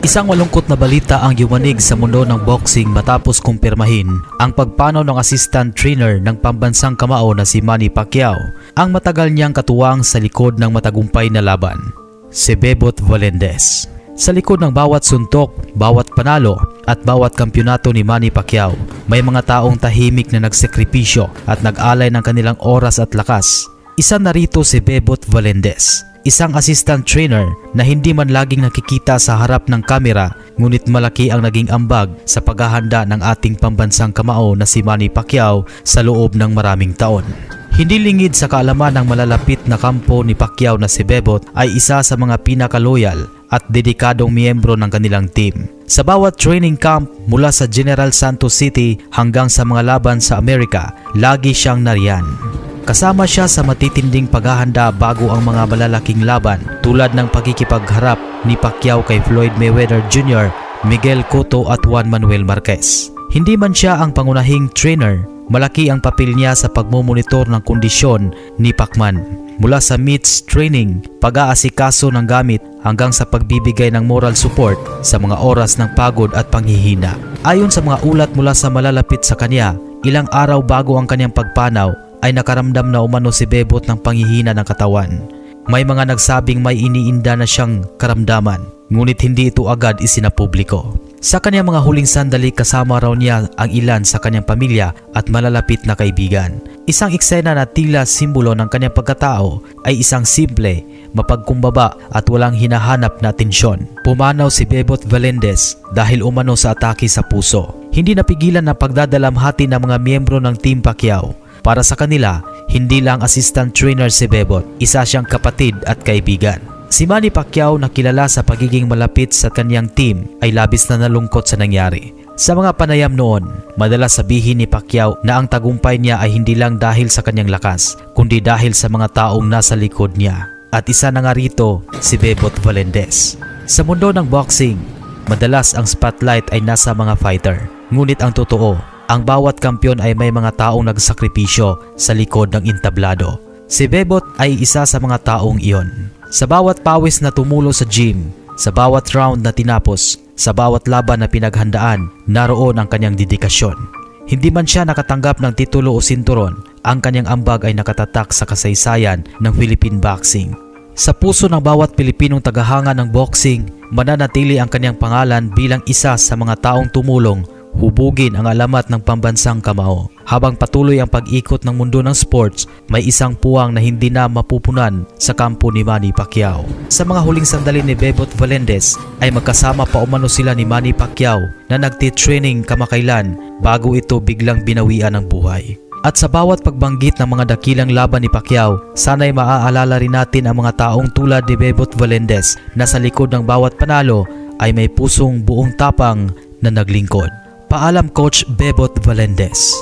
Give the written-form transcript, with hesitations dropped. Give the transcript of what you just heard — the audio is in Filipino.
Isang malungkot na balita ang yumanig sa mundo ng boxing matapos kumpirmahin ang pagpanaw ng assistant trainer ng pambansang kamao na si Manny Pacquiao, ang matagal niyang katuwang sa likod ng matagumpay na laban, si Bebot Valendes. Sa likod ng bawat suntok, bawat panalo at bawat kampyonato ni Manny Pacquiao, may mga taong tahimik na nagsekripisyo at nag-alay ng kanilang oras at lakas. Isa na rito si Bebot Valendes, isang assistant trainer na hindi man laging nakikita sa harap ng kamera, ngunit malaki ang naging ambag sa paghahanda ng ating pambansang kamao na si Manny Pacquiao sa loob ng maraming taon. Hindi lingid sa kaalaman ng malalapit na kampo ni Pacquiao na si Bebot ay isa sa mga pinakaloyal at dedikadong miyembro ng kanilang team. Sa bawat training camp mula sa General Santos City hanggang sa mga laban sa Amerika, lagi siyang nariyan. Kasama siya sa matitinding paghahanda bago ang mga malalaking laban tulad ng pagkikipagharap ni Pacquiao kay Floyd Mayweather Jr., Miguel Cotto at Juan Manuel Marquez. Hindi man siya ang pangunahing trainer, malaki ang papel niya sa pagmumonitor ng kondisyon ni Pacman. Mula sa meets training, pag-aasikaso ng gamit hanggang sa pagbibigay ng moral support sa mga oras ng pagod at panghihina. Ayon sa mga ulat mula sa malalapit sa kanya, ilang araw bago ang kanyang pagpanaw ay nakaramdam na umano si Bebot ng panghihina ng katawan. May mga nagsabing may iniinda na siyang karamdaman, ngunit hindi ito agad isinapubliko. Sa kanyang mga huling sandali kasama raw niya ang ilan sa kanyang pamilya at malalapit na kaibigan. Isang eksena na tila simbolo ng kanyang pagkatao ay isang simple, mapagkumbaba at walang hinahanap na atensyon. Pumanaw si Bebot Valendes dahil umano sa atake sa puso. Hindi napigilan ang pagdadalamhati ng mga miyembro ng Team Pacquiao. Para sa kanila, hindi lang assistant trainer si Bebot, isa siyang kapatid at kaibigan. Si Manny Pacquiao na kilala sa pagiging malapit sa kanyang team ay labis na nalungkot sa nangyari. Sa mga panayam noon, madalas sabihin ni Pacquiao na ang tagumpay niya ay hindi lang dahil sa kanyang lakas, kundi dahil sa mga taong nasa likod niya. At isa na nga rito, si Bebot Valendes. Sa mundo ng boxing, madalas ang spotlight ay nasa mga fighter. Ngunit ang totoo, ang bawat kampyon ay may mga taong nagsakripisyo sa likod ng entablado. Si Bebot ay isa sa mga taong iyon. Sa bawat pawis na tumulo sa gym, sa bawat round na tinapos, sa bawat laban na pinaghandaan, naroon ang kanyang dedikasyon. Hindi man siya nakatanggap ng titulo o sinturon, ang kanyang ambag ay nakatatak sa kasaysayan ng Philippine boxing. Sa puso ng bawat Pilipinong tagahanga ng boxing, mananatili ang kanyang pangalan bilang isa sa mga taong tumulong hubugin ang alamat ng pambansang kamao. Habang patuloy ang pag-ikot ng mundo ng sports, may isang puwang na hindi na mapupunan sa kampo ni Manny Pacquiao. Sa mga huling sandali ni Bebot Valendes ay magkasama pa umano sila ni Manny Pacquiao na nagtitraining kamakailan bago ito biglang binawian ng buhay. At sa bawat pagbanggit ng mga dakilang laban ni Pacquiao, sana'y maaalala rin natin ang mga taong tulad ni Bebot Valendes na sa likod ng bawat panalo ay may pusong buong tapang na naglingkod. Paalam Coach Bebot Valendes.